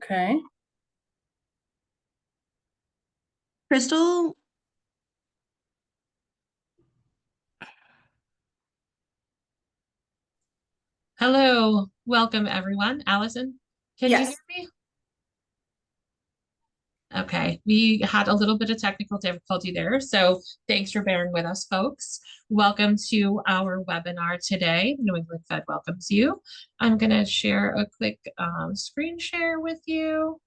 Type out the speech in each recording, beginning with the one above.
Okay. Crystal, Hello, welcome everyone. Allison, can you hear yes. me? Okay, we had a little bit of technical difficulty there, so thanks for bearing with us, folks. Welcome to our webinar today. New England Fed welcomes you. I'm going to share a quick screen share with you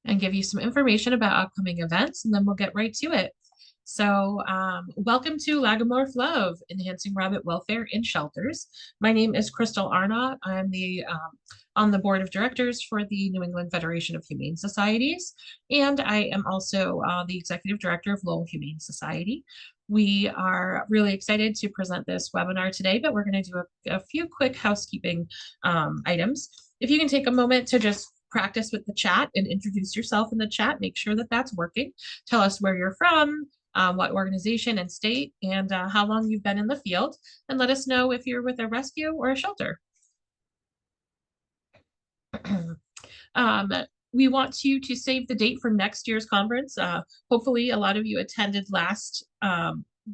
and give you some information about upcoming events, and then we'll get right to it. So welcome to Lagomorph Love, Enhancing Rabbit Welfare in Shelters. My name is Crystal Arnott. I'm on the board of directors for the New England Federation of Humane Societies, and I am also the executive director of Lowell Humane Society. We are really excited to present this webinar today, but we're going to do a few quick housekeeping items. If you can take a moment to just practice with the chat and introduce yourself in the chat, make sure that that's working. Tell us where you're from, what organization and state, and how long you've been in the field, and let us know if you're with a rescue or a shelter. um, we want you to save the date for next year's conference. Hopefully a lot of you attended last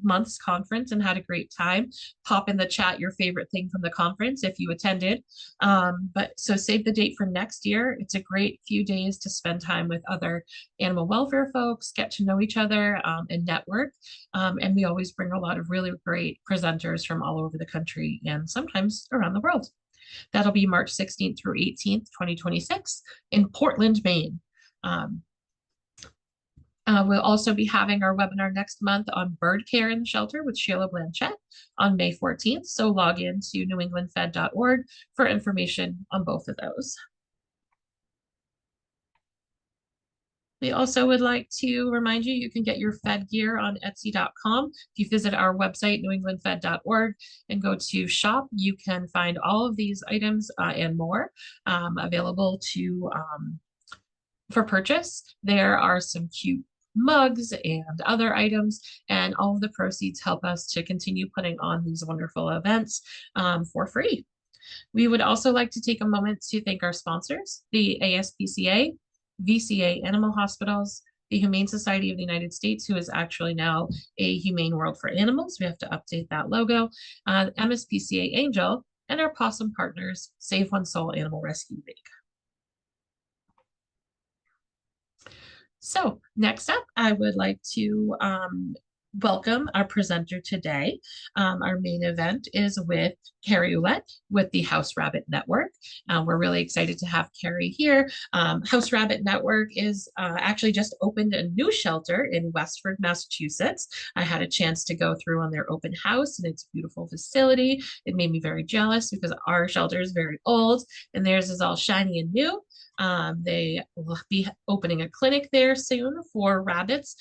month's conference and had a great time. Pop in the chat your favorite thing from the conference if you attended. But so save the date for next year. It's a great few days to spend time with other animal welfare folks, get to know each other, and network. And we always bring a lot of really great presenters from all over the country and sometimes around the world. That'll be March 16th through 18th, 2026 in Portland, Maine. We'll also be having our webinar next month on bird care in the shelter with Sheila Blanchette on May 14th. So log in to newenglandfed.org for information on both of those. We also would like to remind you, you can get your Fed gear on Etsy.com. If you visit our website, newenglandfed.org, and go to shop, you can find all of these items and more available for purchase. There are some cute mugs and other items, and all of the proceeds help us to continue putting on these wonderful events for free. We would also like to take a moment to thank our sponsors, the ASPCA, VCA Animal Hospitals, the Humane Society of the United States, who is actually now a Humane World for Animals. We have to update that logo, MSPCA Angel, and our possum partners, Save One Soul Animal Rescue League. So next up, I would like to welcome our presenter today. Our main event is with Carrie Ouellette with the House Rabbit Network. We're really excited to have Carrie here. House Rabbit Network is actually just opened a new shelter in Westford, Massachusetts. I had a chance to go through on their open house, and it's a beautiful facility. It made me very jealous because our shelter is very old and theirs is all shiny and new. They will be opening a clinic there soon for rabbits.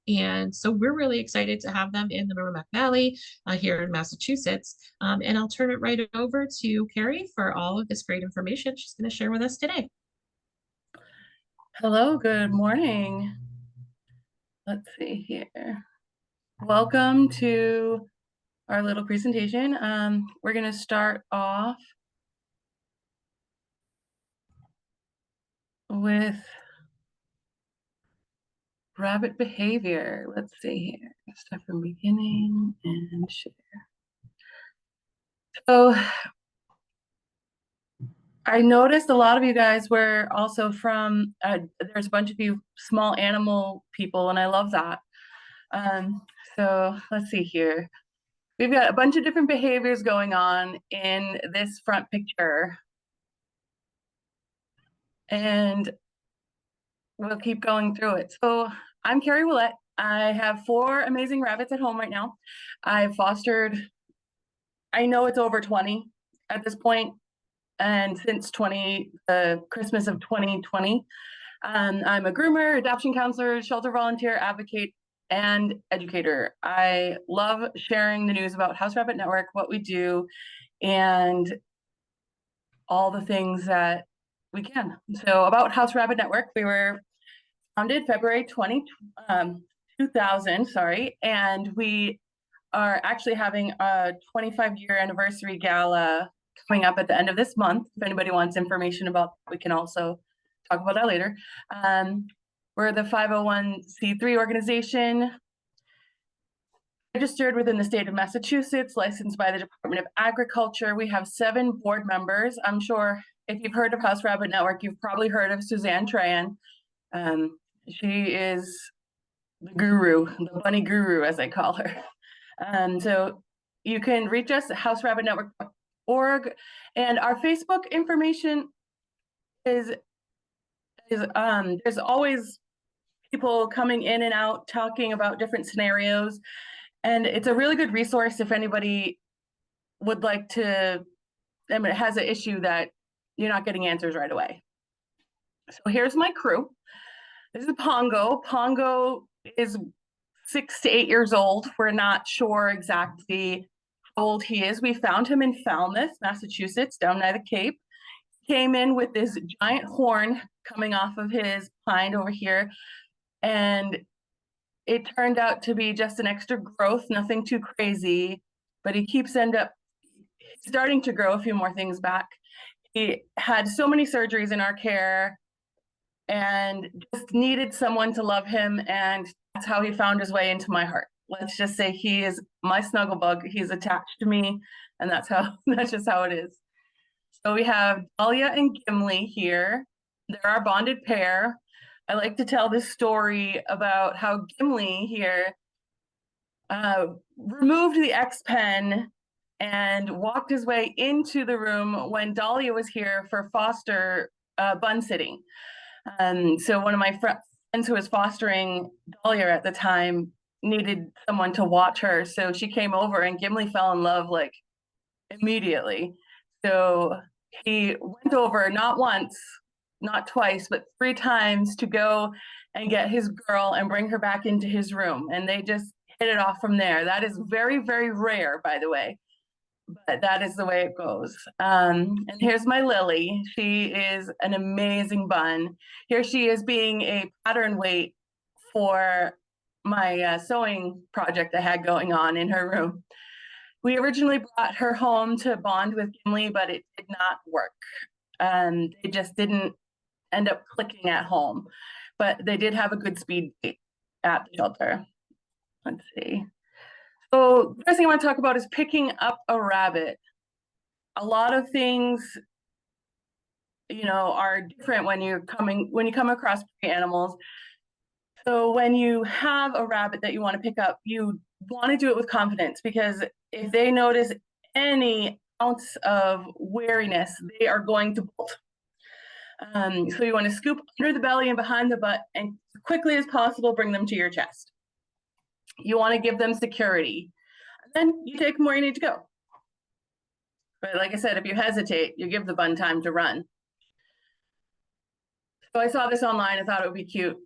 And so we're really excited to have them in the Merrimack Valley here in Massachusetts. And I'll turn it right over to Carrie for all of this great information she's going to share with us today. Hello, good morning. Let's see here. Welcome to our little presentation. We're going to start off with rabbit behavior. Let's see here. Start from beginning and share. So I noticed a lot of you guys were also from, there's a bunch of you small animal people, and I love that. So let's see here. We've got a bunch of different behaviors going on in this front picture. And we'll keep going through it. So I'm Carrie Ouellette. I have 4 amazing rabbits at home right now. I've fostered, I know it's over 20 at this point, and since Christmas of 2020. I'm a groomer, adoption counselor, shelter volunteer, advocate, and educator. I love sharing the news about House Rabbit Network, what we do, and all the things that we can. So about House Rabbit Network, we were founded February 2000, and we are actually having a 25-year anniversary gala coming up at the end of this month. If anybody wants information about, we can also talk about that later. We're the 501c3 organization, registered within the state of Massachusetts, licensed by the Department of Agriculture. We have 7 board members. I'm sure if you've heard of House Rabbit Network, you've probably heard of Suzanne Tran. She is the guru, the bunny guru, as I call her. So you can reach us at houserabbitnetwork.org, and our Facebook information is there's always people coming in and out talking about different scenarios, and it's a really good resource if anybody would like to, I mean, it has an issue that you're not getting answers right away. So here's my crew. This is Pongo. Pongo is 6 to 8 years old. We're not sure exactly how old he is. We found him in Falmouth, Massachusetts, down by the Cape. He came in with this giant horn coming off of his hind over here, and it turned out to be just an extra growth, nothing too crazy, but he keeps starting to grow a few more things back. He had so many surgeries in our care and just needed someone to love him, and that's how he found his way into my heart. Let's just say he is my snuggle bug. He's attached to me, and that's just how it is. So we have Dahlia and Gimli here. They're our bonded pair. I like to tell this story about how Gimli here removed the X-Pen and walked his way into the room when Dahlia was here for foster bun sitting. So one of my friends who was fostering Dahlia at the time needed someone to watch her. So she came over, and Gimli fell in love like immediately. So he went over not once, not twice, but 3 times to go and get his girl and bring her back into his room. And they just hit it off from there. That is very, very rare, by the way, but that is the way it goes. And here's my Lily. She is an amazing bun. Here she is being a pattern weight for my sewing project I had going on in her room. We originally brought her home to bond with Gimli, but it did not work. It just didn't end up clicking at home, but they did have a good speed date at the shelter. Let's see. So the first thing I want to talk about is picking up a rabbit. A lot of things, are different when you come across prey animals. So when you have a rabbit that you want to pick up, you want to do it with confidence, because if they notice any ounce of wariness, they are going to bolt. So you want to scoop under the belly and behind the butt, and as quickly as possible, bring them to your chest. You want to give them security. And then you take them where you need to go. But like I said, if you hesitate, you give the bun time to run. So I saw this online. I thought it would be cute.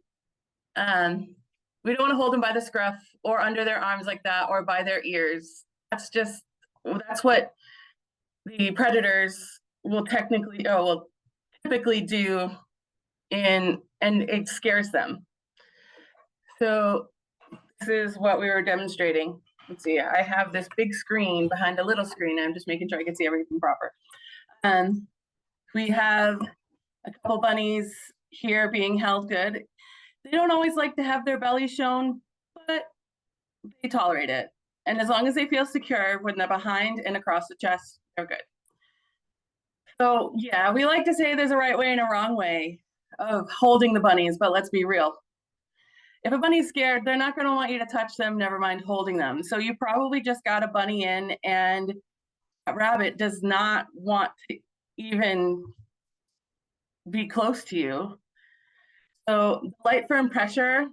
We don't want to hold them by the scruff or under their arms like that, or by their ears. That's what the predators will typically do, and it scares them. So this is what we were demonstrating. Let's see, I have this big screen behind a little screen. I'm just making sure I can see everything proper. We have a couple bunnies here being held good. They don't always like to have their belly shown, but they tolerate it. And as long as they feel secure when they're behind and across the chest, they're good. So yeah, we like to say there's a right way and a wrong way of holding the bunnies, but let's be real. If a bunny's scared, they're not going to want you to touch them, never mind holding them. So you probably just got a bunny in, and that rabbit does not want to even be close to you. So light firm pressure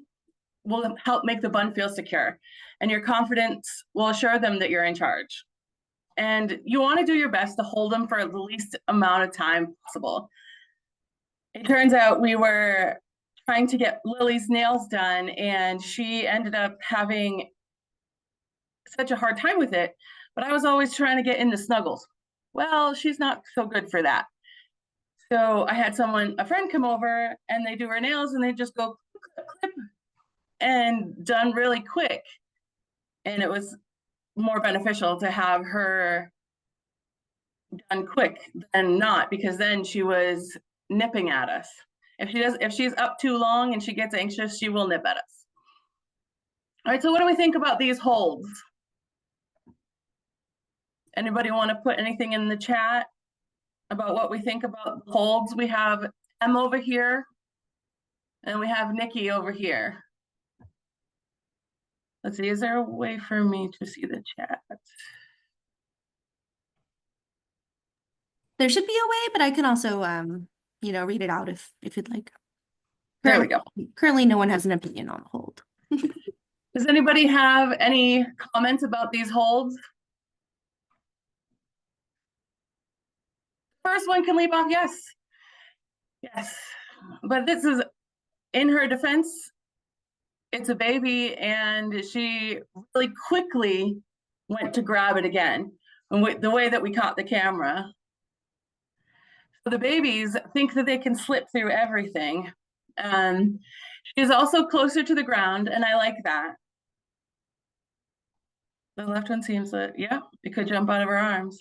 will help make the bun feel secure, and your confidence will assure them that you're in charge. And you want to do your best to hold them for the least amount of time possible. It turns out we were trying to get Lily's nails done, and she ended up having such a hard time with it, but I was always trying to get in the snuggles. Well, she's not so good for that. So I had a friend come over, and they do her nails, and they just go clip, clip, and done really quick. And it was more beneficial to have her done quick than not, because then she was nipping at us. If she's up too long and she gets anxious, she will nip at us. All right, so what do we think about these holds? Anybody want to put anything in the chat about what we think about the holds? We have Em over here, and we have Nikki over here. Let's see, is there a way for me to see the chat? There should be a way, but I can also, read it out if you'd like. There we go. Currently, no one has an opinion on the hold. Does anybody have any comments about these holds? First one can leap off, yes. Yes, but this is, in her defense, it's a baby, and she really quickly went to grab it again, and the way that we caught the camera. So the babies think that they can slip through everything. She's also closer to the ground, and I like that. The left one seems that, yeah, it could jump out of her arms.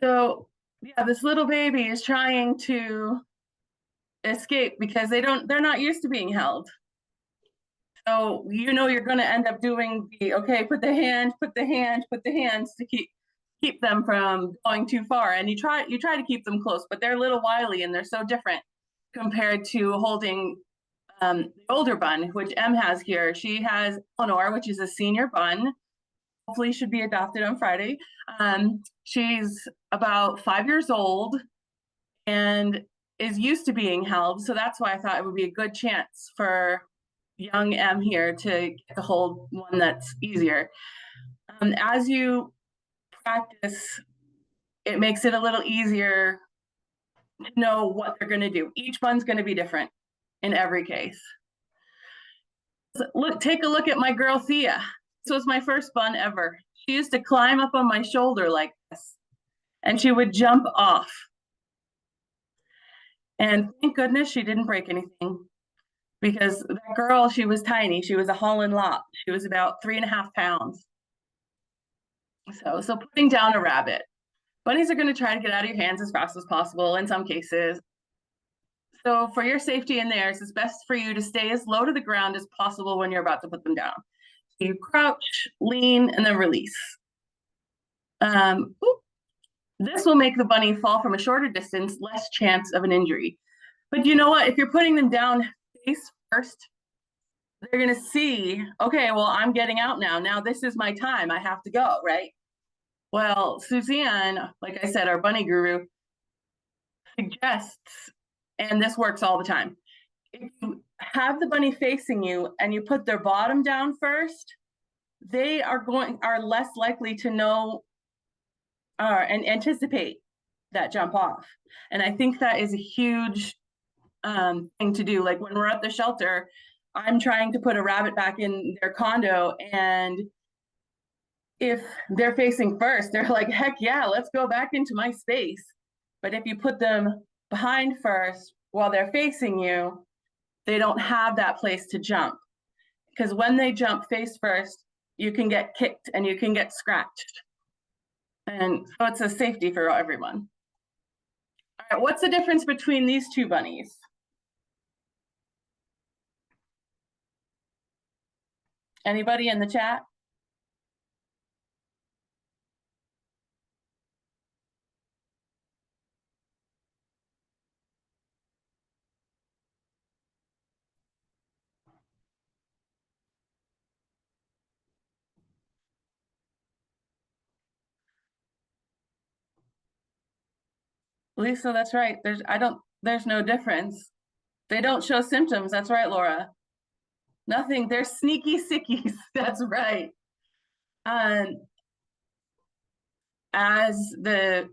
So yeah, this little baby is trying to escape because they're not used to being held. So you're going to end up doing the, okay, put the hands to keep them from going too far. And you try to keep them close, but they're a little wily and they're so different compared to holding the older bun, which Em has here. She has Eleanor, which is a senior bun. Hopefully should be adopted on Friday. She's about 5 years old and is used to being held. So that's why I thought it would be a good chance for young Em here to get to hold one that's easier. As you practice, it makes it a little easier to know what they're going to do. Each one's going to be different in every case. So take a look at my girl Thea. This was my first bun ever. She used to climb up on my shoulder like this, and she would jump off. And thank goodness she didn't break anything, because that girl, she was tiny. She was a Holland Lop. She was about 3.5 pounds. So putting down a rabbit. Bunnies are going to try to get out of your hands as fast as possible in some cases. So for your safety and theirs, it's best for you to stay as low to the ground as possible when you're about to put them down. So you crouch, lean, and then release. This will make the bunny fall from a shorter distance, less chance of an injury. But you know what? If you're putting them down face first, they're going to see, okay, well, I'm getting out now. Now this is my time. I have to go, right? Well, Suzanne, like I said, our bunny guru, suggests, and this works all the time, if you have the bunny facing you and you put their bottom down first, they are less likely to know and anticipate that jump off. And I think that is a huge thing to do. Like when we're at the shelter, I'm trying to put a rabbit back in their condo, and if they're facing first, they're like, heck yeah, let's go back into my space. But if you put them behind first while they're facing you, they don't have that place to jump. Because when they jump face first, you can get kicked and you can get scratched. And so it's a safety for everyone. All right, what's the difference between these two bunnies? Anybody in the chat? Lisa, that's right. There's no difference. They don't show symptoms. That's right, Laura. Nothing. They're sneaky sickies. That's right. As a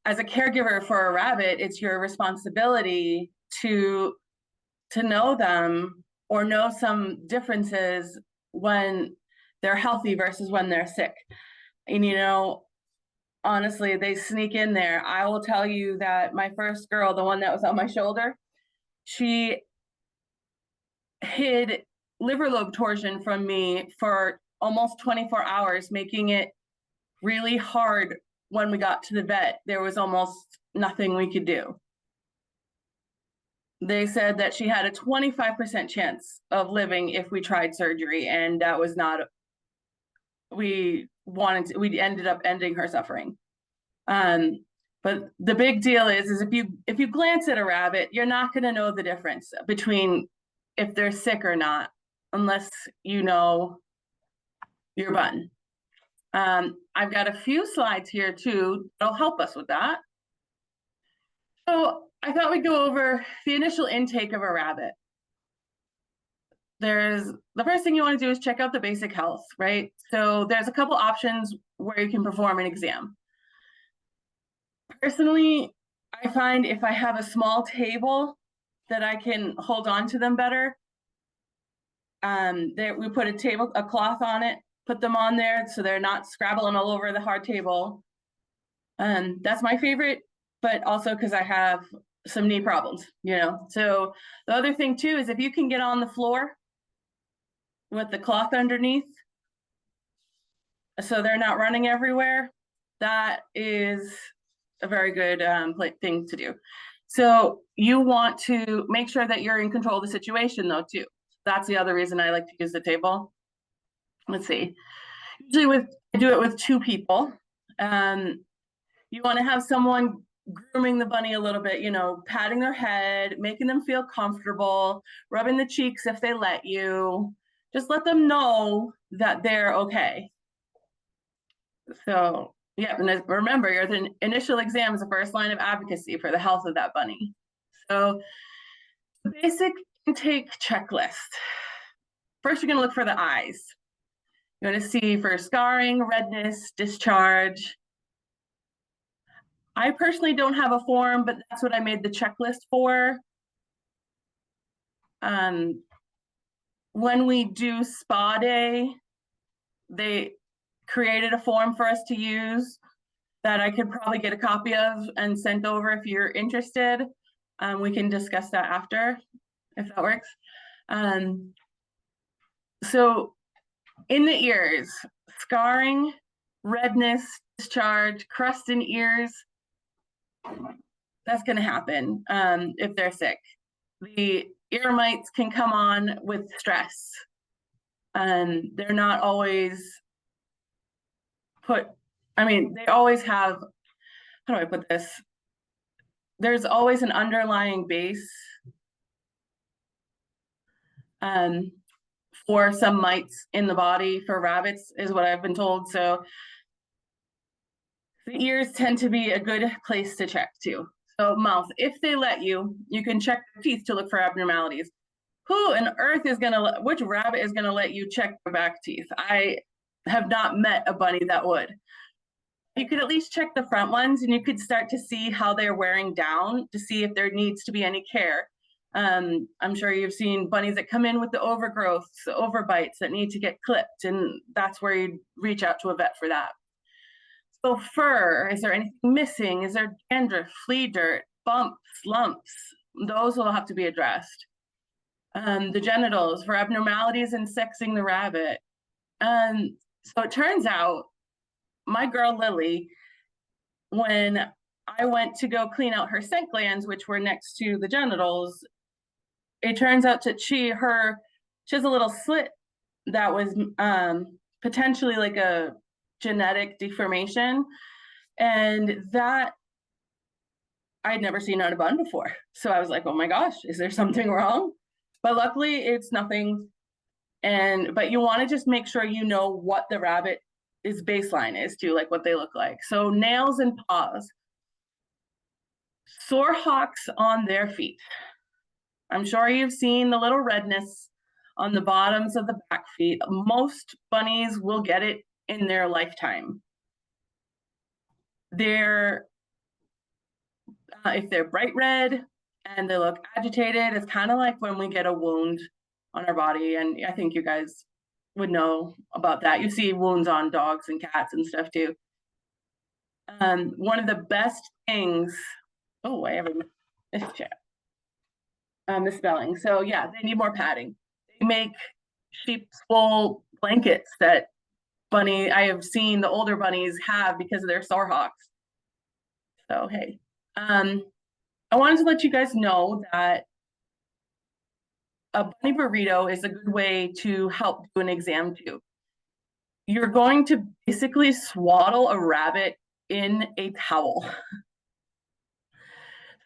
caregiver for a rabbit, it's your responsibility to know them or know some differences when they're healthy versus when they're sick. And honestly, they sneak in there. I will tell you that my first girl, the one that was on my shoulder, she hid liver lobe torsion from me for almost 24 hours, making it really hard when we got to the vet. There was almost nothing we could do. They said that she had a 25% chance of living if we tried surgery, and that was not, we ended up ending her suffering. But the big deal is if you glance at a rabbit, you're not going to know the difference between if they're sick or not, unless you know your bun. I've got a few slides here too that'll help us with that. So I thought we'd go over the initial intake of a rabbit. The first thing you want to do is check out the basic health, right? So there's a couple options where you can perform an exam. Personally, I find if I have a small table that I can hold on to them better. We put a cloth on it, put them on there so they're not scrabbling all over the hard table. That's my favorite, but also because I have some knee problems, So the other thing too is if you can get on the floor with the cloth underneath, so they're not running everywhere, that is a very good thing to do. So you want to make sure that you're in control of the situation though too. That's the other reason I like to use the table. Let's see. Usually I do it with 2 people. You want to have someone grooming the bunny a little bit, patting their head, making them feel comfortable, rubbing the cheeks if they let you. Just let them know that they're okay. So yeah, and remember, the initial exam is the first line of advocacy for the health of that bunny. So the basic intake checklist. First, you're going to look for the eyes. You're going to see for scarring, redness, discharge. I personally don't have a form, but that's what I made the checklist for. When we do spa day, they created a form for us to use that I could probably get a copy of and sent over if you're interested. We can discuss that after, if that works. So in the ears, scarring, redness, discharge, crust in ears, that's going to happen if they're sick. The ear mites can come on with stress. They're not always they always have, how do I put this? There's always an underlying base for some mites in the body for rabbits, is what I've been told. So the ears tend to be a good place to check too. So mouth, if they let you, you can check the teeth to look for abnormalities. Who on earth which rabbit is gonna let you check the back teeth? I have not met a bunny that would. You could at least check the front ones and you could start to see how they're wearing down to see if there needs to be any care. I'm sure you've seen bunnies that come in with the overgrowth, the overbites that need to get clipped, and that's where you'd reach out to a vet for that. So fur, is there anything missing? Is there dandruff, flea dirt, bumps, lumps? Those will have to be addressed. The genitals, for abnormalities in sexing the rabbit. So it turns out my girl Lily, when I went to go clean out her scent glands, which were next to the genitals, it turns out that she has a little slit that was potentially like a genetic deformation, and that I'd never seen on a bun before. So I was like, oh my gosh, is there something wrong? But luckily it's nothing. But you want to just make sure you know what the rabbit is baseline is too, like what they look like. So nails and paws. Sore hocks on their feet. I'm sure you've seen the little redness on the bottoms of the back feet. Most bunnies will get it in their lifetime. If they're bright red and they look agitated, it's kind of like when we get a wound on our body, and I think you guys would know about that. You see wounds on dogs and cats and stuff too. One of the best things, misspelling. So yeah, they need more padding. They make sheep's wool blankets that bunny I have seen the older bunnies have because of their sore hawks. So hey, I wanted to let you guys know that a bunny burrito is a good way to help do an exam too. You're going to basically swaddle a rabbit in a towel.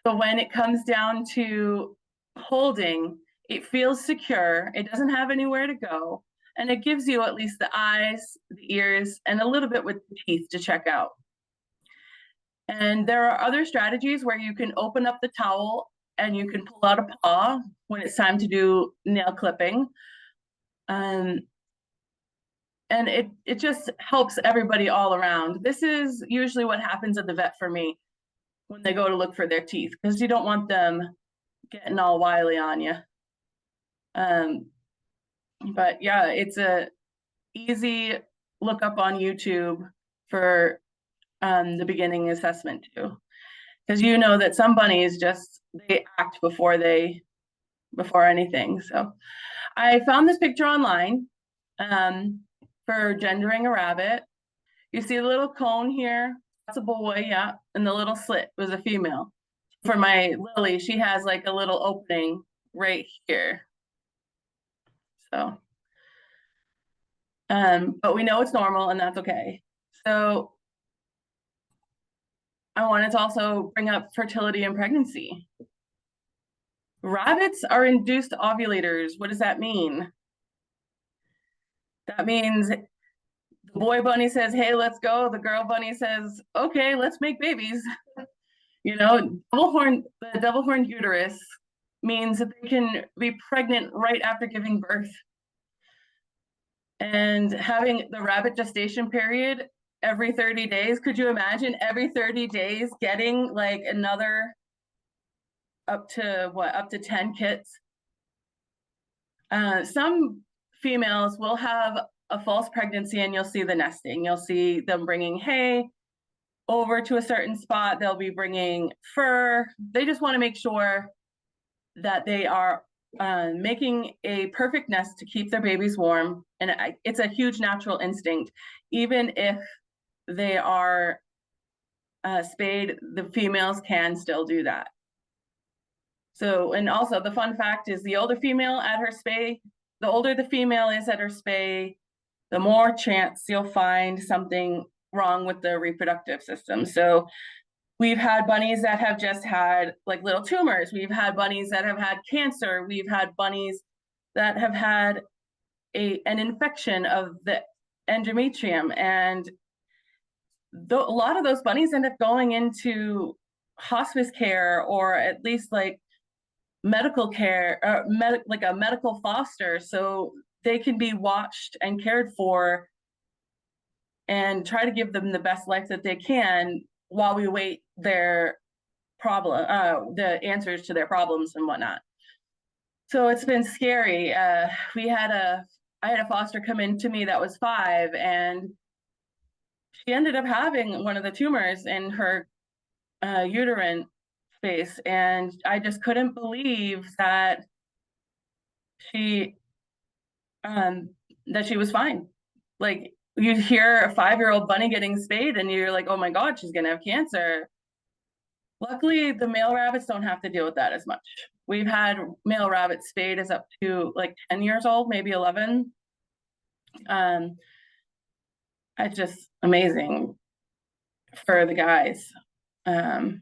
So when it comes down to holding, it feels secure, it doesn't have anywhere to go, and it gives you at least the eyes, the ears, and a little bit with the teeth to check out. And there are other strategies where you can open up the towel and you can pull out a paw when it's time to do nail clipping. And it just helps everybody all around. This is usually what happens at the vet for me when they go to look for their teeth, because you don't want them getting all wily on you. But yeah, it's a easy look up on YouTube for the beginning assessment too, because you know that some bunnies just they act before anything. So I found this picture online for gendering a rabbit. You see the little cone here, that's a boy, yeah, and the little slit was a female. For my Lily, she has like a little opening right here. So but we know it's normal and that's okay. So I wanted to also bring up fertility and pregnancy. Rabbits are induced ovulators. What does that mean? That means the boy bunny says, hey, let's go. The girl bunny says, okay, let's make babies. You know, the double horned uterus means that they can be pregnant right after giving birth. And having the rabbit gestation period every 30 days, could you imagine every 30 days getting like another up to 10 kits? Some females will have a false pregnancy and you'll see the nesting. You'll see them bringing hay over to a certain spot. They'll be bringing fur. They just want to make sure that they are making a perfect nest to keep their babies warm. And it's a huge natural instinct. Even if they are spayed, the females can still do that. So, and also the fun fact is the older female at her spay, the older the female is at her spay, the more chance you'll find something wrong with the reproductive system. So we've had bunnies that have just had like little tumors. We've had bunnies that have had cancer. We've had bunnies that have had an infection of the endometrium. And a lot of those bunnies end up going into hospice care, or at least like medical care, like a medical foster, so they can be watched and cared for and try to give them the best life that they can while we wait their the answers to their problems and whatnot. So it's been scary. I had a foster come in to me that was 5, and she ended up having one of the tumors in her uterine space, and I just couldn't believe that she was fine. Like, you hear a 5-year-old bunny getting spayed and you're like, oh my God, she's gonna have cancer. Luckily, the male rabbits don't have to deal with that as much. We've had male rabbits spayed as up to like 10 years old, maybe 11. It's just amazing for the guys. And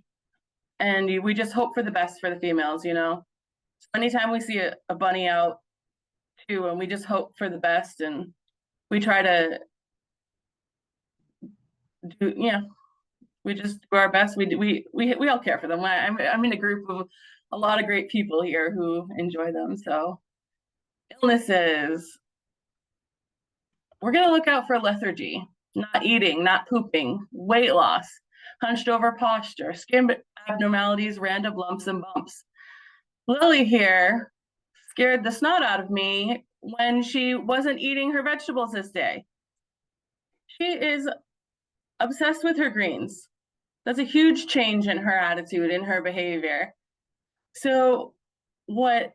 we just hope for the best for the females, you know. So anytime we see a bunny out too, and we just hope for the best, and we try to do, we just do our best. We all care for them. I'm in a group of a lot of great people here who enjoy them. So illnesses, we're gonna look out for lethargy, not eating, not pooping, weight loss, hunched over posture, skin abnormalities, random lumps and bumps. Lily here scared the snot out of me when she wasn't eating her vegetables this day. She is obsessed with her greens. That's a huge change in her attitude, in her behavior. So what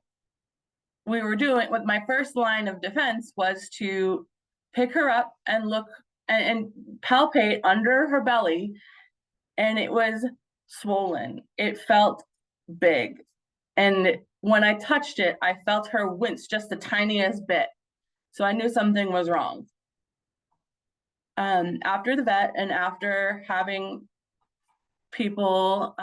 we were doing with my first line of defense was to pick her up and look and palpate under her belly, and it was swollen. It felt big. And when I touched it, I felt her wince just the tiniest bit. So I knew something was wrong. After the vet and after having people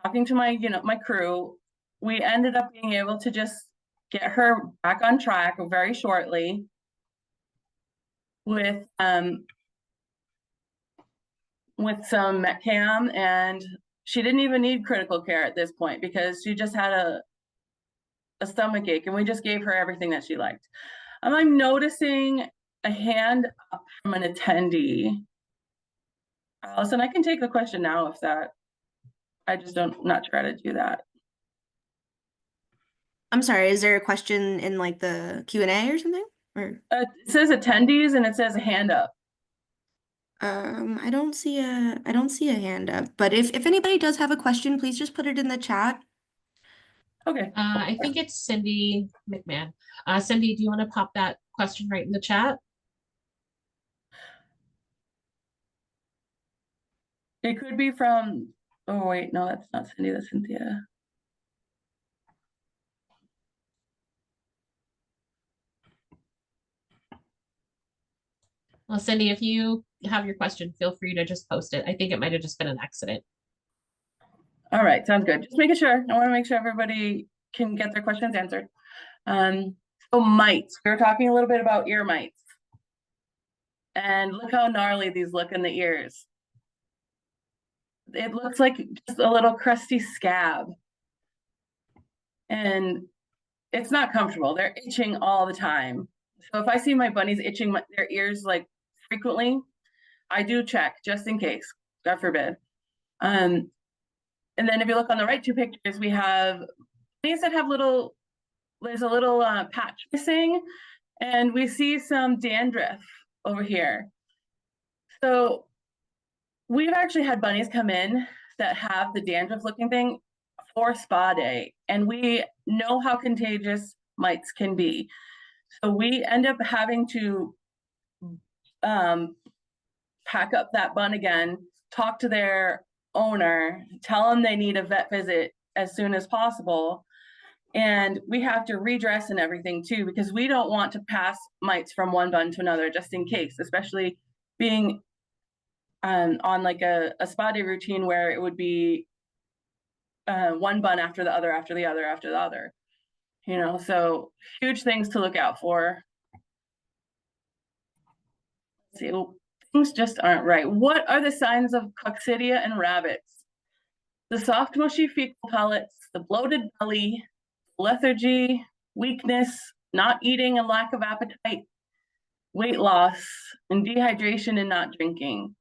talking to my my crew, we ended up being able to just get her back on track very shortly with some Metcam, and she didn't even need critical care at this point because she just had a stomach ache, and we just gave her everything that she liked. I'm noticing a hand up from an attendee. Allison, I can take a question now if that, I just don't, not try to do that. I'm sorry, is there a question in like the Q&A or something? Or It says attendees and it says a hand up. I don't see a hand up, but if anybody does have a question, please just put it in the chat. Okay. I think it's Cindy McMahon. Cindy, do you want to pop that question right in the chat? It could be from, oh wait, no, that's not Cindy, that's Cynthia. Well, Cindy, if you have your question, feel free to just post it. I think it might have just been an accident. All right, sounds good. Just making sure. I want to make sure everybody can get their questions answered. So mites, we were talking a little bit about ear mites. And look how gnarly these look in the ears. It looks like just a little crusty scab. And it's not comfortable. They're itching all the time. So if I see my bunnies itching their ears like frequently, I do check just in case, God forbid. And then if you look on the right two pictures, we have bunnies that have there's a little patch missing, and we see some dandruff over here. So we've actually had bunnies come in that have the dandruff looking thing for spa day, and we know how contagious mites can be. So we end up having to pack up that bun again, talk to their owner, tell them they need a vet visit as soon as possible. And we have to redress and everything too, because we don't want to pass mites from one bun to another just in case, especially being on like a spa day routine where it would be one bun after the other, after the other, after the other. So huge things to look out for. Let's see, things just aren't right. What are the signs of coccidia in rabbits? The soft, mushy fecal pellets, the bloated belly, lethargy, weakness, not eating and lack of appetite, weight loss, and dehydration and not drinking.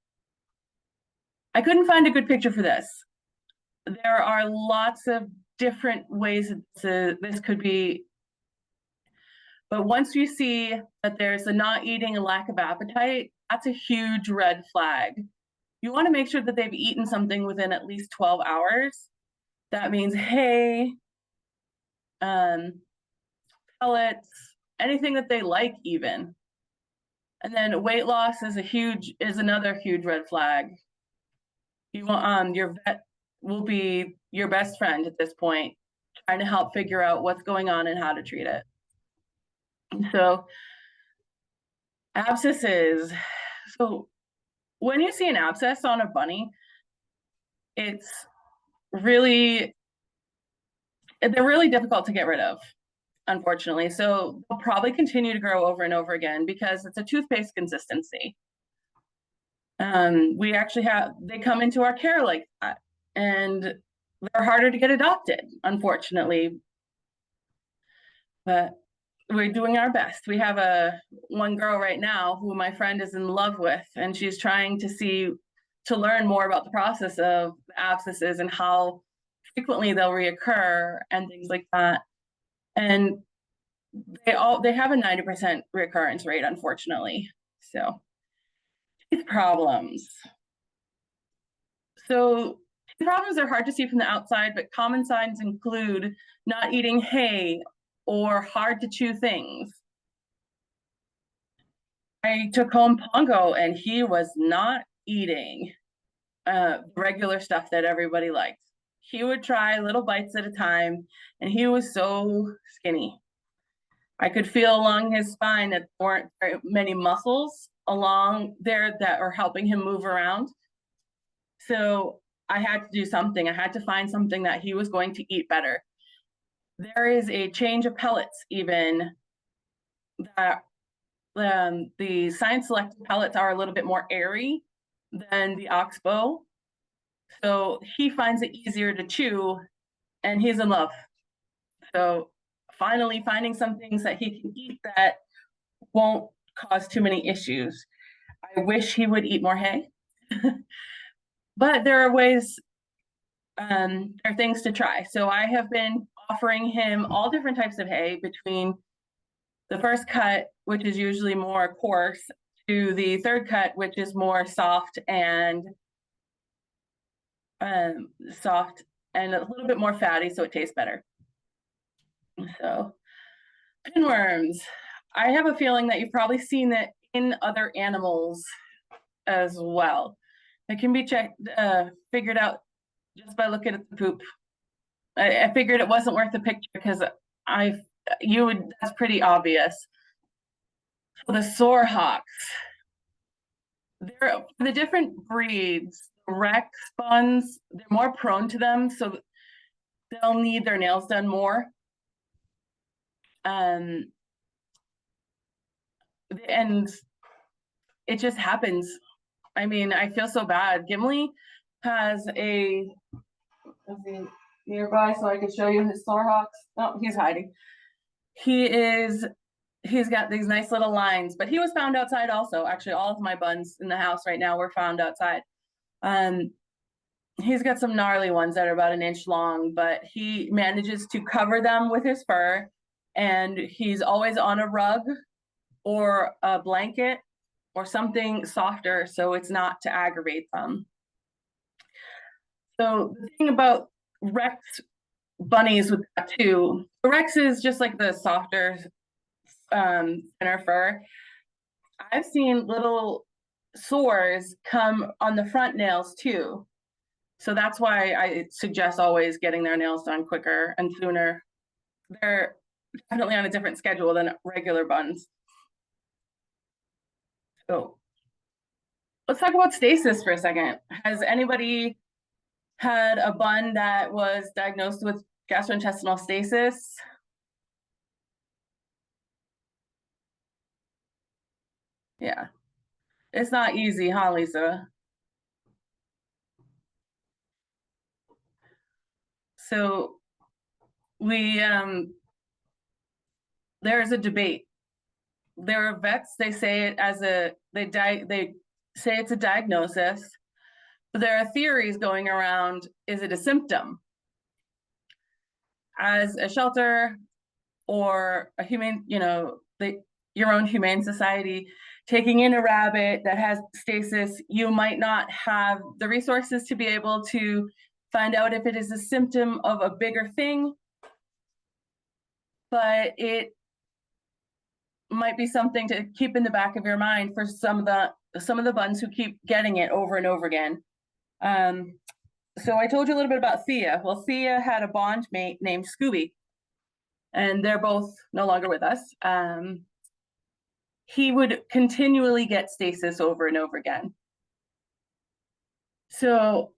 I couldn't find a good picture for this. There are lots of different ways this could be. But once you see that there's a not eating and lack of appetite, that's a huge red flag. You want to make sure that they've eaten something within at least 12 hours. That means hay, pellets, anything that they like even. And then weight loss is another huge red flag. You want your vet will be your best friend at this point, trying to help figure out what's going on and how to treat it. So abscesses. So when you see an abscess on a bunny, they're really difficult to get rid of, unfortunately. So they'll probably continue to grow over and over again because it's a toothpaste consistency. They come into our care like that, and they're harder to get adopted, unfortunately. But we're doing our best. We have one girl right now who my friend is in love with, and she's trying to learn more about the process of abscesses and how frequently they'll reoccur and things like that. And they have a 90% recurrence rate, unfortunately. So these problems. So these problems are hard to see from the outside, but common signs include not eating hay or hard to chew things. I took home Pongo and he was not eating regular stuff that everybody liked. He would try little bites at a time, and he was so skinny. I could feel along his spine that there weren't very many muscles along there that are helping him move around. So I had to do something. I had to find something that he was going to eat better. There is a change of pellets even that the Science Select pellets are a little bit more airy than the Oxbow. So he finds it easier to chew and he's in love. So finally finding some things that he can eat that won't cause too many issues. I wish he would eat more hay, but there are ways, there are things to try. So I have been offering him all different types of hay between the first cut, which is usually more coarse, to the third cut, which is more soft and a little bit more fatty, so it tastes better. So pinworms, I have a feeling that you've probably seen it in other animals as well. It can be figured out just by looking at the poop. I figured it wasn't worth the picture because that's pretty obvious. The sorehawks, the different breeds, Rex buns, they're more prone to them, so they'll need their nails done more. And it just happens. I mean, I feel so bad. Gimli has nearby so I can show you his sorehawks. Oh, he's hiding. He's got these nice little lines, but he was found outside also. Actually, all of my buns in the house right now were found outside. He's got some gnarly ones that are about 1 inch long, but he manages to cover them with his fur, and he's always on a rug or a blanket or something softer so it's not to aggravate them. So the thing about Rex bunnies with that too, Rex is just like the softer thinner fur. I've seen little sores come on the front nails too. So that's why I suggest always getting their nails done quicker and sooner. They're definitely on a different schedule than regular buns. So let's talk about stasis for a second. Has anybody had a bun that was diagnosed with gastrointestinal stasis? Yeah, it's not easy, huh, Lisa? So there's a debate. There are vets, they say it as they say it's a diagnosis, but there are theories going around, is it a symptom? As a shelter or a humane, your own humane society, taking in a rabbit that has stasis, you might not have the resources to be able to find out if it is a symptom of a bigger thing, but it might be something to keep in the back of your mind for some of the buns who keep getting it over and over again. So I told you a little bit about Thea. Well, Thea had a bond mate named Scooby, and they're both no longer with us. He would continually get stasis over and over again. So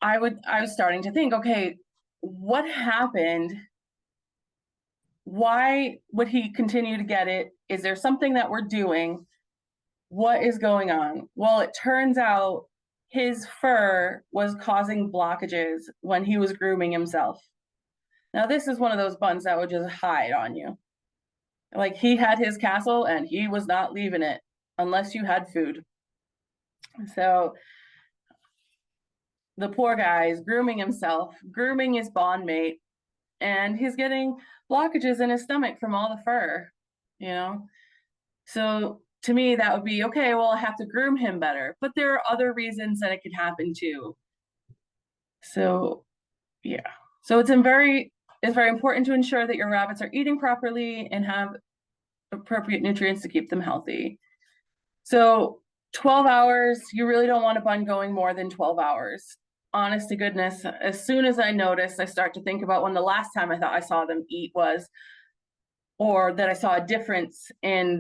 I was starting to think, okay, what happened? Why would he continue to get it? Is there something that we're doing? What is going on? Well, it turns out his fur was causing blockages when he was grooming himself. Now, this is one of those buns that would just hide on you. Like, he had his castle and he was not leaving it unless you had food. So the poor guy is grooming himself, grooming his bond mate, and he's getting blockages in his stomach from all the fur, So to me, that would be, okay, well, I have to groom him better. But there are other reasons that it could happen too. So, yeah. So it's it's very important to ensure that your rabbits are eating properly and have appropriate nutrients to keep them healthy. So 12 hours, you really don't want a bun going more than 12 hours. Honest to goodness, as soon as I notice, I start to think about when the last time I thought I saw them eat was, or that I saw a difference in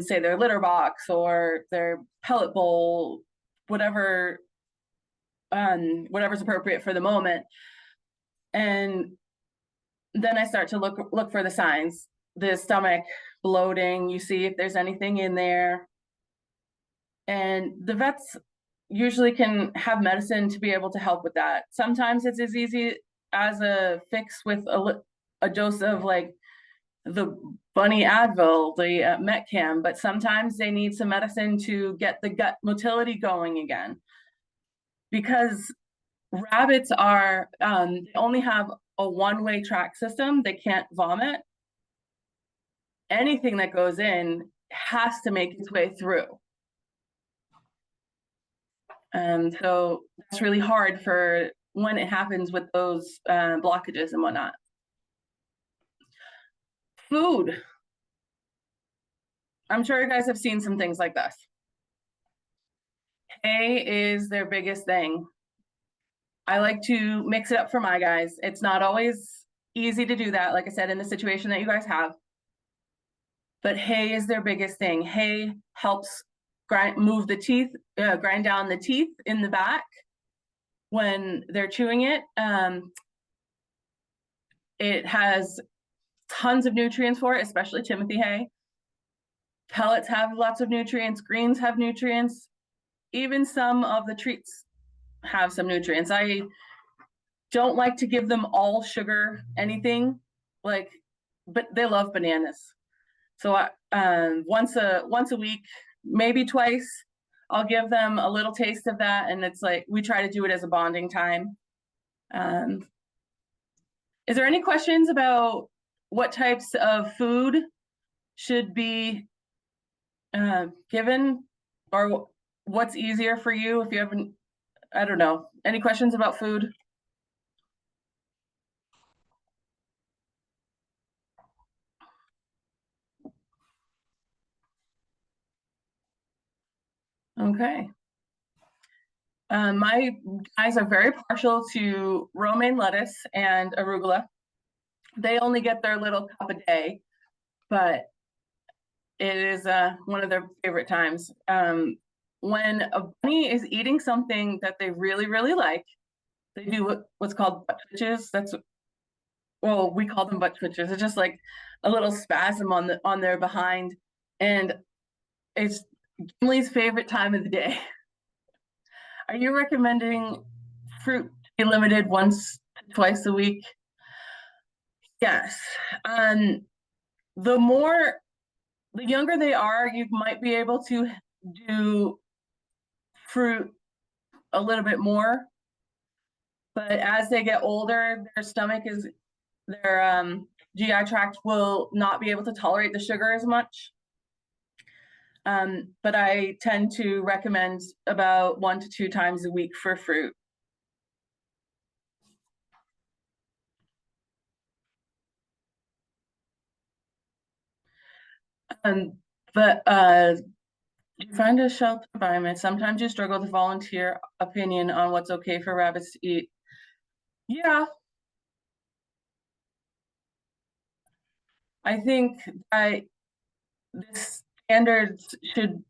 say their litter box or their pellet bowl, whatever's appropriate for the moment. And then I start to look for the signs, the stomach bloating, you see if there's anything in there. And the vets usually can have medicine to be able to help with that. Sometimes it's as easy as a fix with a dose of like the bunny Advil, the Metcam, but sometimes they need some medicine to get the gut motility going again. Because rabbits are, they only have a one-way tract system, they can't vomit. Anything that goes in has to make its way through. And so that's really hard for when it happens with those blockages and whatnot. Food. I'm sure you guys have seen some things like this. Hay is their biggest thing. I like to mix it up for my guys. It's not always easy to do that, like I said, in the situation that you guys have. But hay is their biggest thing. Hay helps grind down the teeth in the back when they're chewing it. It has tons of nutrients for it, especially Timothy hay. Pellets have lots of nutrients, greens have nutrients, even some of the treats have some nutrients. I don't like to give them all sugar anything, but they love bananas. So once a week, maybe twice, I'll give them a little taste of that, and it's like we try to do it as a bonding time. Is there any questions about what types of food should be given, or what's easier for you if you haven't, I don't know, any questions about food? Okay. My guys are very partial to romaine lettuce and arugula. They only get their little cup a day, but it is one of their favorite times. When a bunny is eating something that they really, really like, they do what's called butt twitches. Well, we call them butt twitches. It's just like a little spasm on their behind, and it's Gimli's favorite time of the day. Are you recommending fruit to be limited once, twice a week? Yes. The younger they are, you might be able to do fruit a little bit more. But as they get older, their GI tract will not be able to tolerate the sugar as much. But I tend to recommend about 1 to 2 times a week for fruit. But you find a shelter environment. Sometimes you struggle to volunteer opinion on what's okay for rabbits to eat. Yeah. I think that the standards should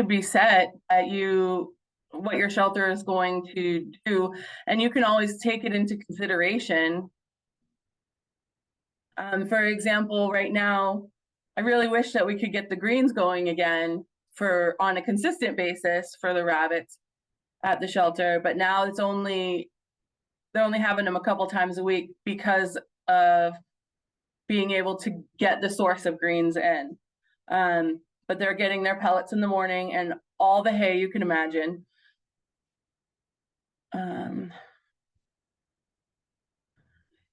be set at what your shelter is going to do, and you can always take it into consideration. For example, right now, I really wish that we could get the greens going again on a consistent basis for the rabbits at the shelter, but now they're only having them a couple times a week because of being able to get the source of greens in. But they're getting their pellets in the morning and all the hay you can imagine.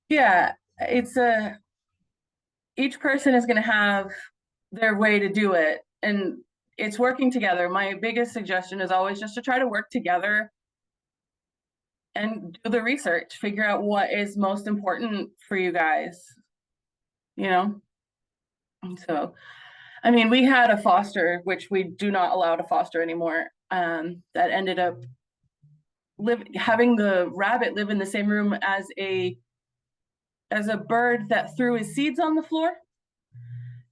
Yeah, each person is going to have their way to do it, and it's working together. My biggest suggestion is always just to try to work together and do the research, figure out what is most important for you guys, you know? And so, I mean, we had a foster, which we do not allow to foster anymore, that ended up having the rabbit live in the same room as a bird that threw his seeds on the floor,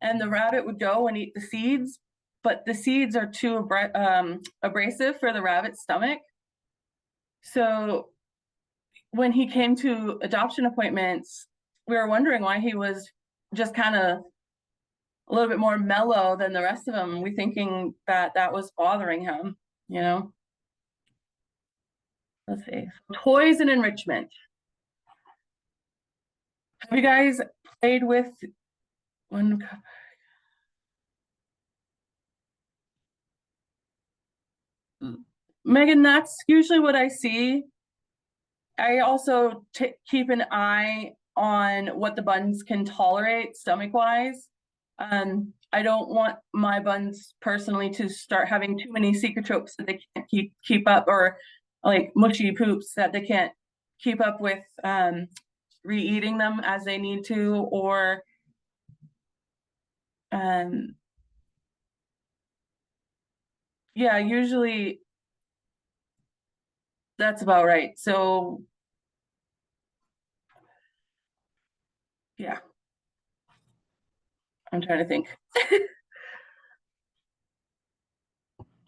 and the rabbit would go and eat the seeds, but the seeds are too abrasive for the rabbit's stomach. So when he came to adoption appointments, we were wondering why he was just kind of a little bit more mellow than the rest of them. We thinking that that was bothering him, you know? Let's see. Toys and enrichment. Have you guys played with one? Megan, that's usually what I see. I also keep an eye on what the buns can tolerate stomach-wise. I don't want my buns personally to start having too many secret tropes that they can't keep up, or like mushy poops that they can't keep up with re-eating them as they need to, or yeah, usually that's about right. So yeah, I'm trying to think.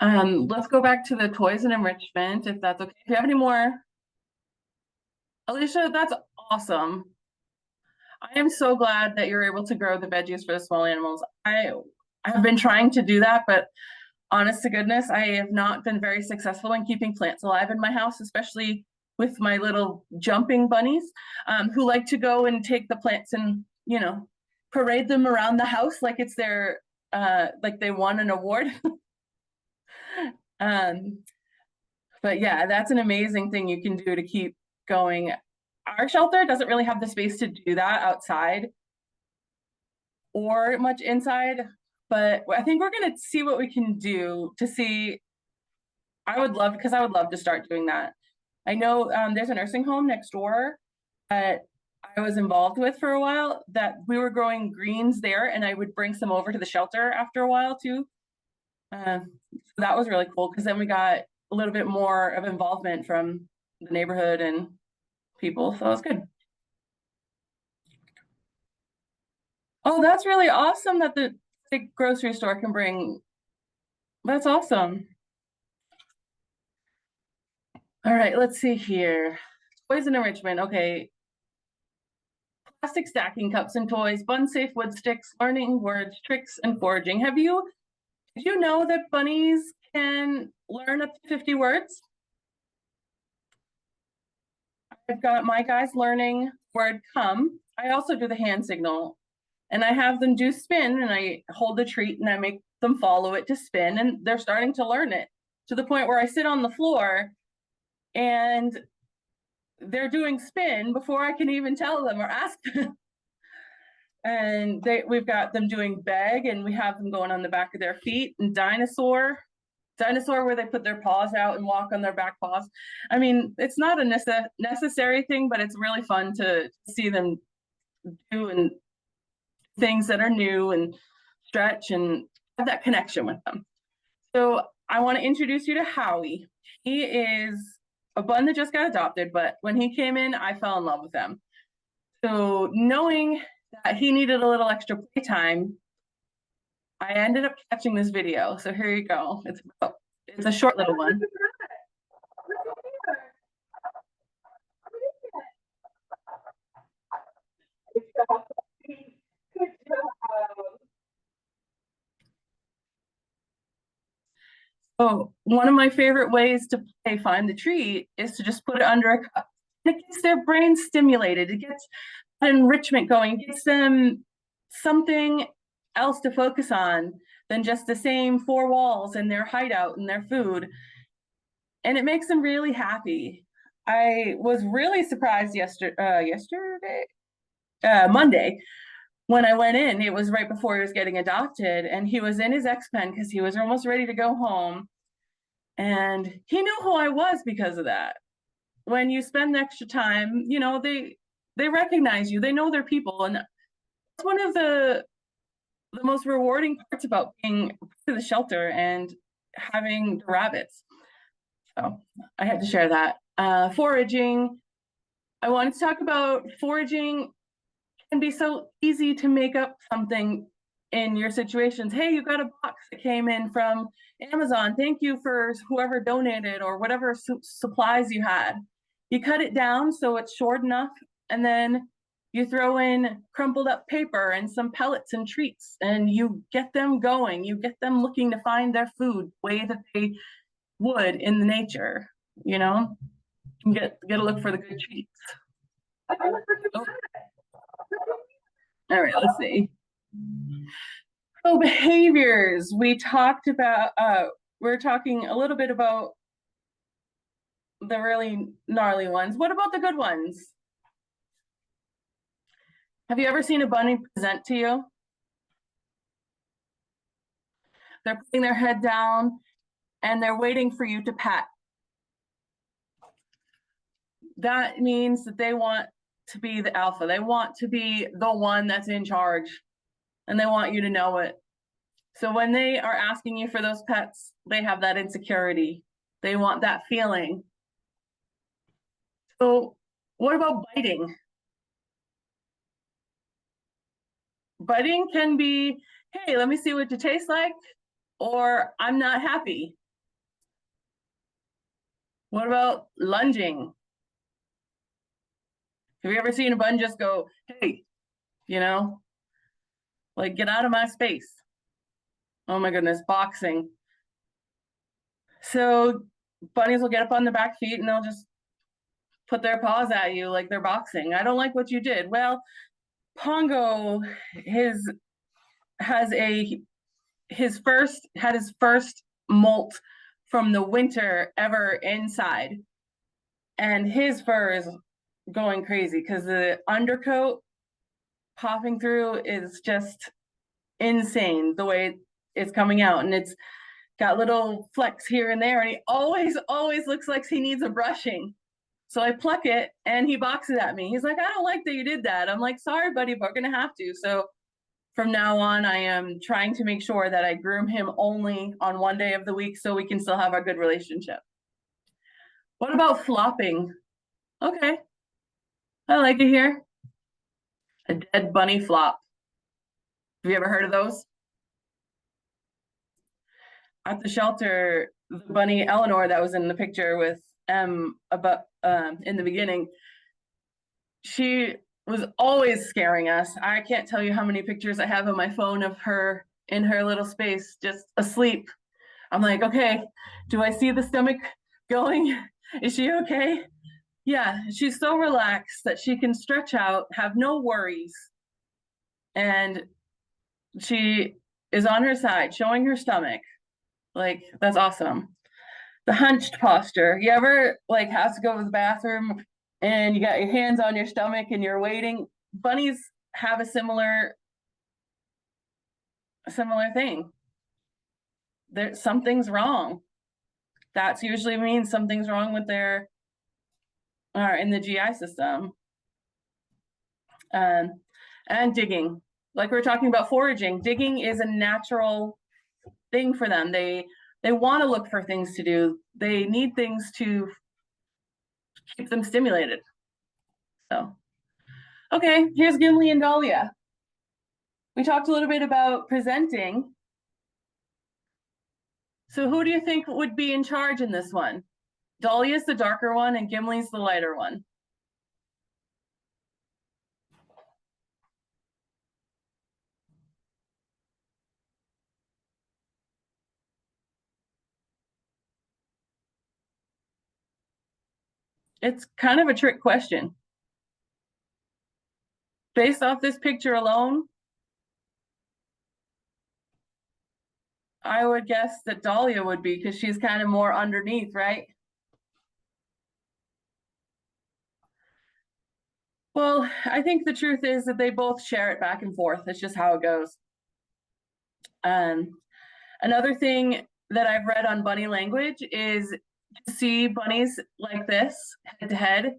Let's go back to the toys and enrichment, if that's okay. If you have any more, Alicia, that's awesome. I am so glad that you're able to grow the veggies for the small animals. I have been trying to do that, but honest to goodness, I have not been very successful in keeping plants alive in my house, especially with my little jumping bunnies, who like to go and take the plants and, you know, parade them around the house like it's their, like they won an award. But yeah, that's an amazing thing you can do to keep going. Our shelter doesn't really have the space to do that outside or much inside, but I think we're gonna see what we can do to see. I would love to start doing that. I know there's a nursing home next door that I was involved with for a while, that we were growing greens there, and I would bring some over to the shelter after a while too. So that was really cool, because then we got a little bit more of involvement from the neighborhood and people, so it was good. Oh, that's really awesome that the grocery store can bring. That's awesome. All right, let's see here. Toys and enrichment. Okay. Plastic stacking cups and toys, bun safe wood sticks, learning words, tricks, and foraging. Did you know that bunnies can learn up to 50 words? I've got my guys learning word come. I also do the hand signal, and I have them do spin, and I hold the treat and I make them follow it to spin, and they're starting to learn it to the point where I sit on the floor and they're doing spin before I can even tell them or ask them. And we've got them doing beg, and we have them going on the back of their feet, and dinosaur where they put their paws out and walk on their back paws. I mean, it's not a necessary thing, but it's really fun to see them do and things that are new and stretch and have that connection with them. So I want to introduce you to Howie. He is a bun that just got adopted, but when he came in, I fell in love with him. So knowing that he needed a little extra playtime, I ended up catching this video. So here you go. It's a short little one. Oh, one of my favorite ways to play find the treat is to just put it under a cup. It gets their brain stimulated. It gets enrichment going. It gets them something else to focus on than just the same four walls and their hideout and their food. And it makes them really happy. I was really surprised Monday, when I went in. It was right before he was getting adopted, and he was in his X-Pen because he was almost ready to go home. And he knew who I was because of that. when you spend the extra time, you know, they recognize you, they know they're people. And that's one of the most rewarding parts about being to the shelter and having the rabbits. So I had to share that. Foraging. I wanted to talk about foraging can be so easy to make up something in your situations. Hey, you got a box that came in from Amazon. Thank you for whoever donated or whatever supplies you had. You cut it down so it's short enough, and then you throw in crumpled up paper and some pellets and treats, and you get them going. You get them looking to find their food the way that they would in the nature, you know? You get a look for the good treats. Oh. All right, let's see. So behaviors, we talked about, we're talking a little bit about the really gnarly ones. What about the good ones? Have you ever seen a bunny present to you? They're putting their head down and they're waiting for you to pat. That means that they want to be the alpha. They want to be the one that's in charge, and they want you to know it. So when they are asking you for those pets, they have that insecurity. They want that feeling. So what about biting? Biting can be, hey, let me see what you taste like, or I'm not happy. What about lunging? Have you ever seen a bunny just go, hey, you know, like get out of my space? Oh my goodness, boxing. So bunnies will get up on the back feet and they'll just put their paws at you like they're boxing. I don't like what you did. Well, Pongo, had his first molt from the winter ever inside, and his fur is going crazy because the undercoat popping through is just insane the way it's coming out, and it's got little flecks here and there, and he always looks like he needs a brushing. So I pluck it and he boxes at me. He's like, I don't like that you did that. I'm like, sorry, buddy, but we're gonna have to. So from now on, I am trying to make sure that I groom him only on one day of the week so we can still have a good relationship. What about flopping? Okay, I like it here. A dead bunny flop. Have you ever heard of those? At the shelter, the bunny Eleanor that was in the picture with about in the beginning, she was always scaring us. I can't tell you how many pictures I have on my phone of her in her little space, just asleep. I'm like, okay, do I see the stomach going? Is she okay? Yeah, she's so relaxed that she can stretch out, have no worries. And she is on her side, showing her stomach. Like, that's awesome. The hunched posture. You ever like have to go to the bathroom and you got your hands on your stomach and you're waiting? Bunnies have a similar thing. Something's wrong. That's usually means something's wrong with their in the GI system. And digging. Like we we're talking about foraging. Digging is a natural thing for them. They want to look for things to do. They need things to keep them stimulated. So, okay, here's Gimli and Dahlia. We talked a little bit about presenting. So who do you think would be in charge in this one? Dahlia's the darker one and Gimli's the lighter one. It's kind of a trick question. Based off this picture alone, I would guess that Dahlia would be because she's kind of more underneath, right? Well, I think the truth is that they both share it back and forth. It's just how it goes. Another thing that I've read on bunny language is to see bunnies like this head to head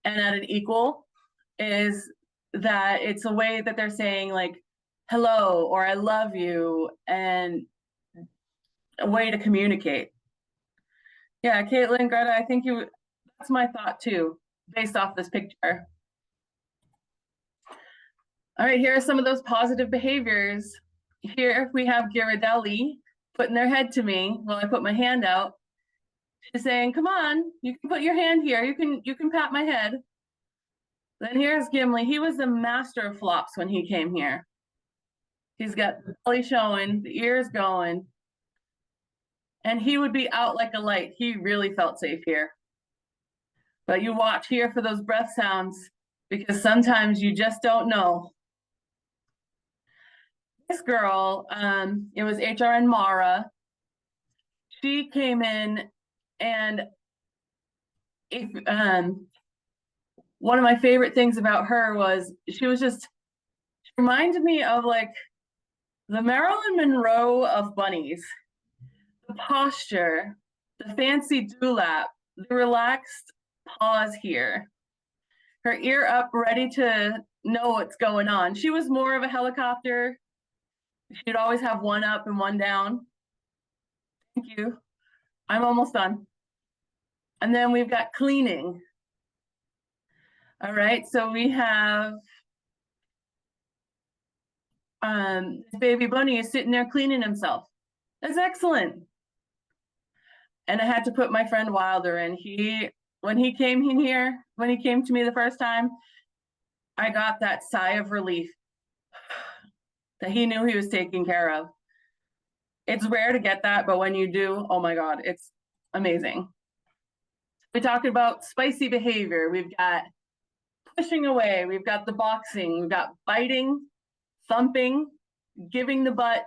and at an equal is that it's a way that they're saying like hello or I love you, and a way to communicate. Yeah, Caitlin, Greta, I think that's my thought too, based off this picture. All right, here are some of those positive behaviors. Here we have Ghirardelli putting their head to me while I put my hand out. She's saying, come on, you can put your hand here. You can pat my head. Then here's Gimli. He was the master of flops when he came here. He's got the belly showing, the ears going, and he would be out like a light. He really felt safe here. But you watch here for those breath sounds, because sometimes you just don't know. This girl, it was HRN Mara. She came in, and if one of my favorite things about her was she reminded me of like the Marilyn Monroe of bunnies. The posture, the fancy dewlap, the relaxed pause here. Her ear up, ready to know what's going on. She was more of a helicopter. She'd always have one up and one down. Thank you. I'm almost done. And then we've got cleaning. All right, so we have this baby bunny is sitting there cleaning himself. That's excellent. And I had to put my friend Wilder in. When he came to me the first time, I got that sigh of relief that he knew he was taken care of. It's rare to get that, but when you do, oh my God, it's amazing. We talked about spicy behavior. We've got pushing away. We've got the boxing. We've got biting, thumping, giving the butt,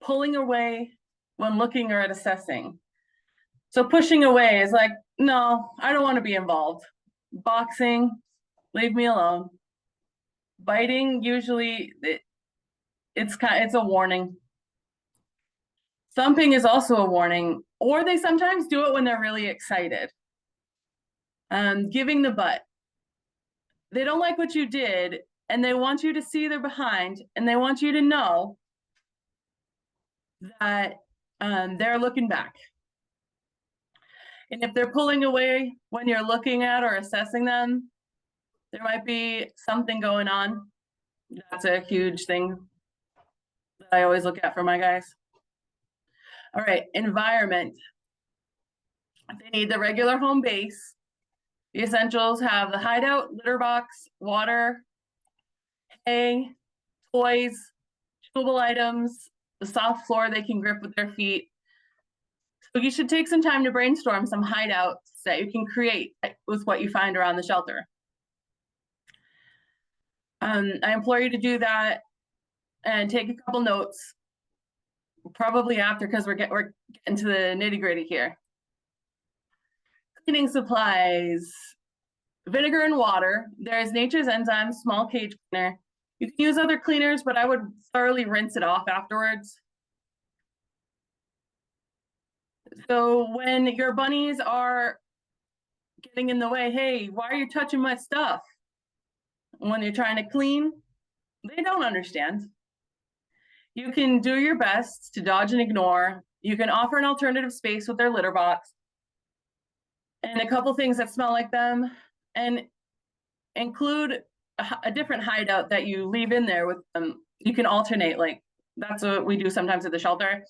pulling away when looking or assessing. So pushing away is like, no, I don't want to be involved. Boxing, leave me alone. Biting, usually it's a warning. Thumping is also a warning, or they sometimes do it when they're really excited. Giving the butt. They don't like what you did, and they want you to see their behind, and they want you to know that they're looking back. And if they're pulling away when you're looking at or assessing them, there might be something going on. That's a huge thing that I always look at for my guys. All right, environment. They need the regular home base. The essentials have the hideout, litter box, water, hay, toys, chewable items, the soft floor they can grip with their feet. So you should take some time to brainstorm some hideouts that you can create with what you find around the shelter. I implore you to do that and take a couple notes, probably after, because we're getting to the nitty-gritty here. Cleaning supplies, vinegar and water. There's Nature's Enzymes small cage cleaner. You can use other cleaners, but I would thoroughly rinse it off afterwards. So when your bunnies are getting in the way, hey, why are you touching my stuff? When you're trying to clean, they don't understand. You can do your best to dodge and ignore. You can offer an alternative space with their litter box and a couple things that smell like them, and include a different hideout that you leave in there with them. You can alternate, like that's what we do sometimes at the shelter.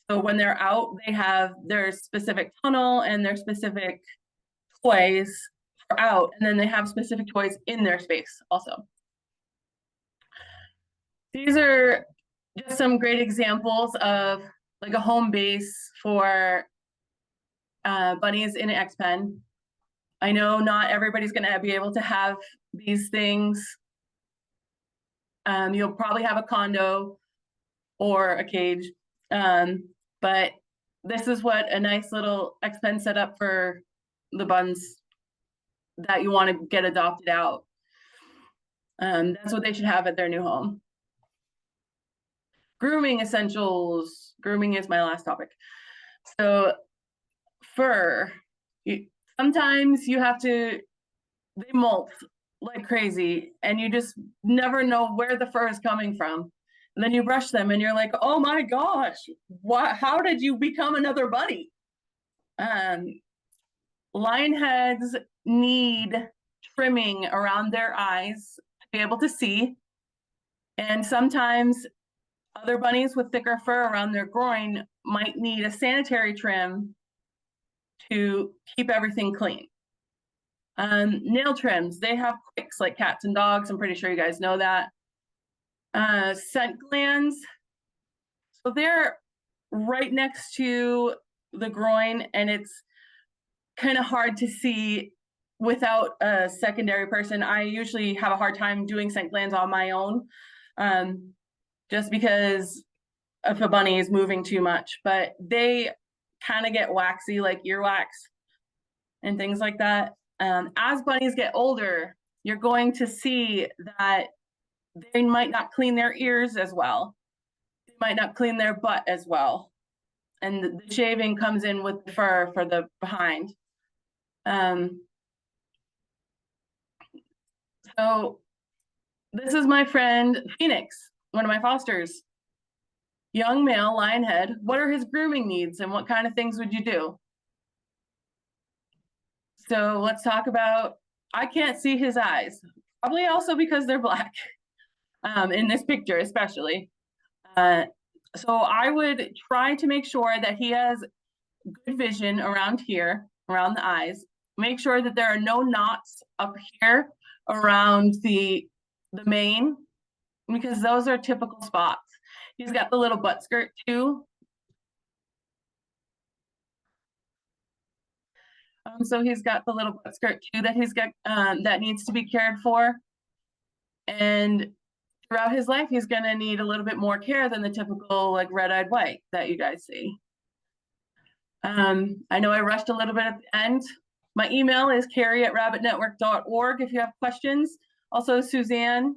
So when they're out, they have their specific tunnel and their specific toys for out, and then they have specific toys in their space also. These are just some great examples of like a home base for bunnies in an X-Pen. I know not everybody's gonna be able to have these things. You'll probably have a condo or a cage, but this is what a nice little X-Pen set up for the buns that you want to get adopted out. That's what they should have at their new home. Grooming essentials. Grooming is my last topic. So fur, sometimes you have to, they molt like crazy and you just never know where the fur is coming from. And then you brush them and you're like, oh my gosh, how did you become another bunny? Lion heads need trimming around their eyes to be able to see. And sometimes other bunnies with thicker fur around their groin might need a sanitary trim to keep everything clean. Nail trims, they have quicks like cats and dogs. I'm pretty sure you guys know that. Scent glands, so they're right next to the groin, and it's kind of hard to see without a secondary person. I usually have a hard time doing scent glands on my own, just because if a bunny is moving too much, but they kind of get waxy like earwax and things like that. As bunnies get older, you're going to see that they might not clean their ears as well. They might not clean their butt as well. And the shaving comes in with the fur for the behind. So this is my friend Phoenix, one of my fosters. Young male lion head. What are his grooming needs and what kind of things would you do? So let's talk about, I can't see his eyes, probably also because they're black, in this picture especially. So I would try to make sure that he has good vision around here, around the eyes. Make sure that there are no knots up here around the mane, because those are typical spots. He's got the little butt skirt too. So he's got the little butt skirt too that he's got, that needs to be cared for. And throughout his life, he's gonna need a little bit more care than the typical like red-eyed white that you guys see. I know I rushed a little bit at the end. My email is carrie@rabbitnetwork.org if you have questions. Also, Suzanne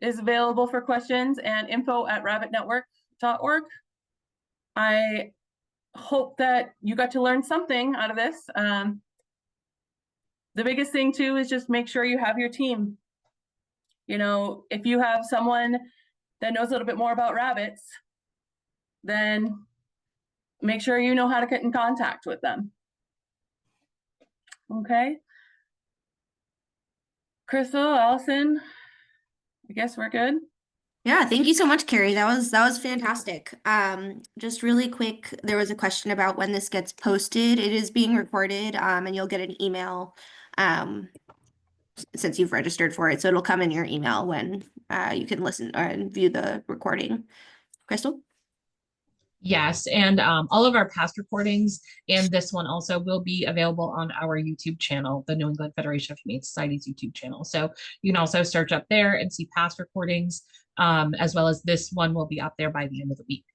is available for questions, and info@rabbitnetwork.org. I hope that you got to learn something out of this. The biggest thing too is just make sure you have your team. You know, if you have someone that knows a little bit more about rabbits, then make sure you know how to get in contact with them. Okay. Crystal, Allison, I guess we're good. Yeah, thank you so much, Carrie. That was fantastic. Just really quick, there was a question about when this gets posted. It is being recorded, and you'll get an email since you've registered for it. So it'll come in your email when you can listen and view the recording. Crystal? Yes, and all of our past recordings and this one also will be available on our YouTube channel, the New England Federation of Humane Society's YouTube channel. So you can also search up there and see past recordings, as well as this one will be up there by the end of the week.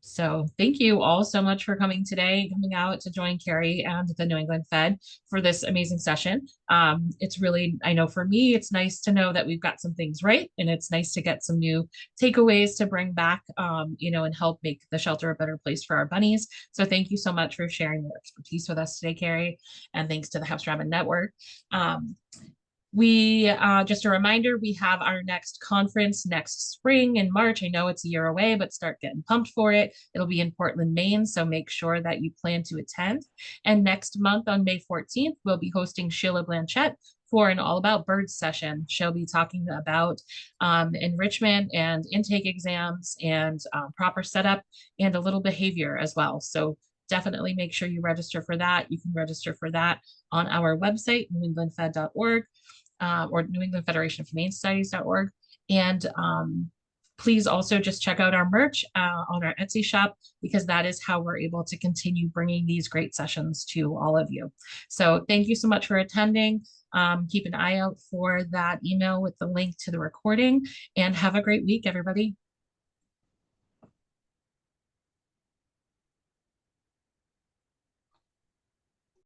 So thank you all so much for coming today, coming out to join Carrie and the New England Fed for this amazing session. It's really, I know for me, it's nice to know that we've got some things right, and it's nice to get some new takeaways to bring back, you know, and help make the shelter a better place for our bunnies. So thank you so much for sharing your expertise with us today, Carrie, and thanks to the House Rabbit Network. Just a reminder, we have our next conference next spring in March. I know it's a year away, but start getting pumped for it. It'll be in Portland, Maine, so make sure that you plan to attend. And next month on May 14th, we'll be hosting Sheila Blanchette for an All About Birds session. She'll be talking about enrichment and intake exams and proper setup and a little behavior as well. So definitely make sure you register for that. You can register for that on our website, newenglandfed.org. Or New England Federation of Humane Societies.org. And please also just check out our merch on our Etsy shop, because that is how we're able to continue bringing these great sessions to all of you. So thank you so much for attending. Keep an eye out for that email with the link to the recording, and have a great week, everybody.